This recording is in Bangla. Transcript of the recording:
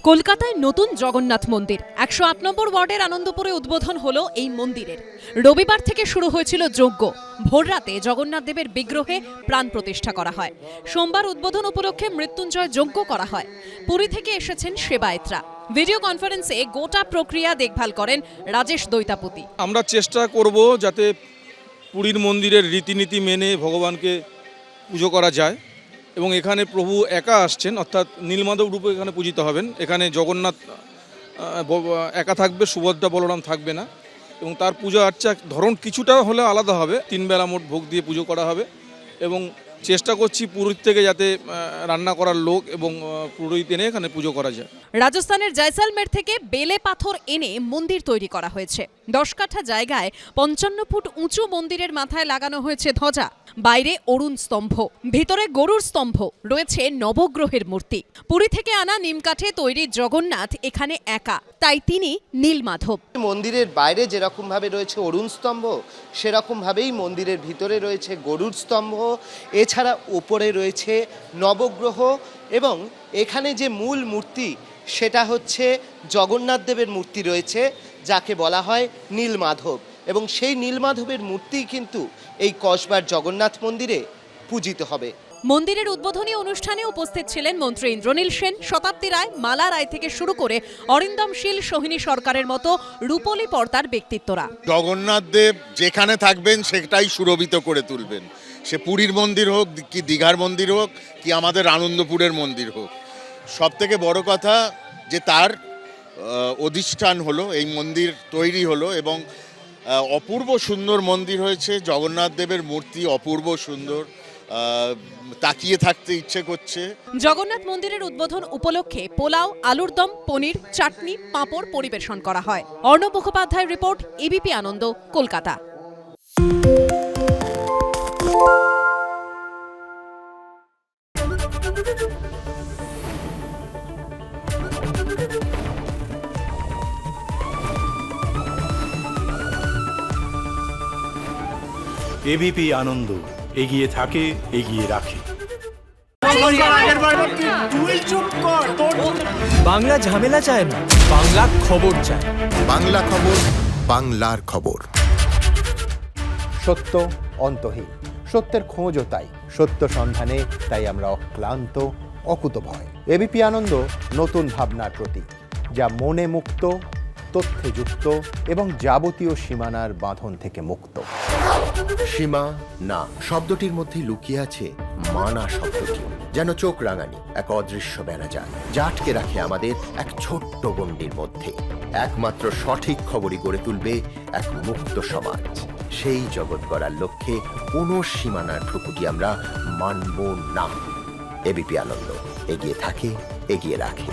কলকাতায় নতুন জগন্নাথ মন্দির ১০৮ নম্বর ওয়ার্ডের আনন্দপুরে উদ্বোধন হলো এই মন্দিরের। রবিবার থেকে শুরু হয়েছিল যজ্ঞ। ভোররাতে জগন্নাথ দেবের বিগ্রহে প্রাণ প্রতিষ্ঠা করা হয়। সোমবার উদ্বোধন উপলক্ষে মৃত্যুঞ্জয় যজ্ঞ করা হয়। পুরী থেকে এসেছেন সেবায়েতরা। ভিডিও কনফারেন্সে গোটা প্রক্রিয়া দেখভাল করেন রাজেশ দৈতাপতি। আমরা চেষ্টা করব যাতে পুরীর মন্দিরের রীতিনীতি মেনে ভগবানকে পুজো করা যায় এবং এখানে প্রভু একা আসছেন, অর্থাৎ নীলমাধব রূপে এখানে পূজিত হবেন। এখানে জগন্নাথ একা থাকবে, সুভদ্রা বলরাম থাকবে না এবং তার পূজা আর্চা ধরন কিছুটা হলে আলাদা হবে। ৩ বেলা মোট ভোগ দিয়ে পুজো করা হবে এবং চেষ্টা করছি পুরীর থেকে যাতে রান্না করার লোক এবং পুরোহিত এনে এখানে পুজো করা যায়। রাজস্থানের জয়সালমের থেকে বেলে পাথর এনে মন্দির তৈরি করা হয়েছে। 10 কাঠা জায়গায় 55 ফুট উঁচু মন্দিরের মাথায় লাগানো হয়েছে ধ্বজা। বাইরে অরুণ স্তম্ভ, ভিতরে গরুর স্তম্ভ, রয়েছে নবগ্রহের মূর্তি। পুরী থেকে আনা নিমকাঠে তৈরি জগন্নাথ এখানে একা, তাই তিনি নীলমাধব। মন্দিরের বাইরে যেরকম ভাবে রয়েছে অরুণ স্তম্ভ, সেরকম ভাবেই মন্দিরের ভিতরে রয়েছে গরুর স্তম্ভ। এছাড়া উপরে রয়েছে নবগ্রহ এবং এখানে যে মূল মূর্তি সেটা হচ্ছে জগন্নাথ দেবের মূর্তি রয়েছে, যাকে বলা হয় নীলমাধব, এবং সেই নীলমাধবের মূর্তি কিন্তু এই কসবার জগন্নাথ মন্দিরে পূজিত হবে। মন্দিরের উদ্বোধনী অনুষ্ঠানে উপস্থিত ছিলেন মন্ত্রী ইন্দ্রনীল সেন, শতাব্দী রায়, মালা রায় থেকে শুরু করে অরিন্দম শীল, সোহিনী সরকারের মতো রূপলী পর্দার ব্যক্তিত্বরা। জগন্নাথ দেব যেখানে থাকবেন সেটাই সুরভিত করে তুলবেন, সে পুরীর মন্দির হোক কি দীঘার মন্দির হোক কি আমাদের আনন্দপুরের মন্দির হোক। সব থেকে বড় কথা যে তার অধিষ্ঠান হলো, এই মন্দির তৈরি হলো এবং অপূর্ব সুন্দর মন্দির হয়েছে। জগন্নাথ দেবের মূর্তি অপূর্ব সুন্দর, তাকিয়ে থাকতে ইচ্ছে করছে। জগন্নাথ মন্দিরের উদ্বোধন উপলক্ষে পোলাও, আলুর দম, পনির, চাটনি, পাঁপড় পরিবেশন করা হয়। অর্ণব মুখোপাধ্যায়ের রিপোর্ট, এবিপি আনন্দ, কলকাতা। এবিপি আনন্দ, এগিয়ে থাকে, এগিয়ে রাখে। বাংলা ঝামেলা চায় না, বাংলা খবর চায়। বাংলা খবর, বাংলার খবর। সত্য অন্তহীন, সত্যের খোঁজও তাই, সত্য সন্ধানে তাই আমরা অক্লান্ত, অকুতভয়। এবিপি আনন্দ নতুন ভাবনার প্রতীক, যা মনে মুক্ত, তথ্যে যুক্ত এবং যাবতীয় সীমানার বাঁধন থেকে মুক্ত। সীমা না শব্দটির মধ্যে লুকিয়ে আছে মানা শব্দটি, যেন চোখ রাঙানি এক অদৃশ্য বেড়াজাল, যা আটকে রাখে আমাদের এক ছোট্ট গণ্ডির মধ্যে। একমাত্র সঠিক খবরই গড়ে তুলবে এক মুক্ত সমাজ। সেই জগৎ গড়ার লক্ষ্যে কোনো সীমানার ঠুকুটি আমরা মানব না। এবিপি আনন্দ, এগিয়ে থাকে, এগিয়ে রাখে।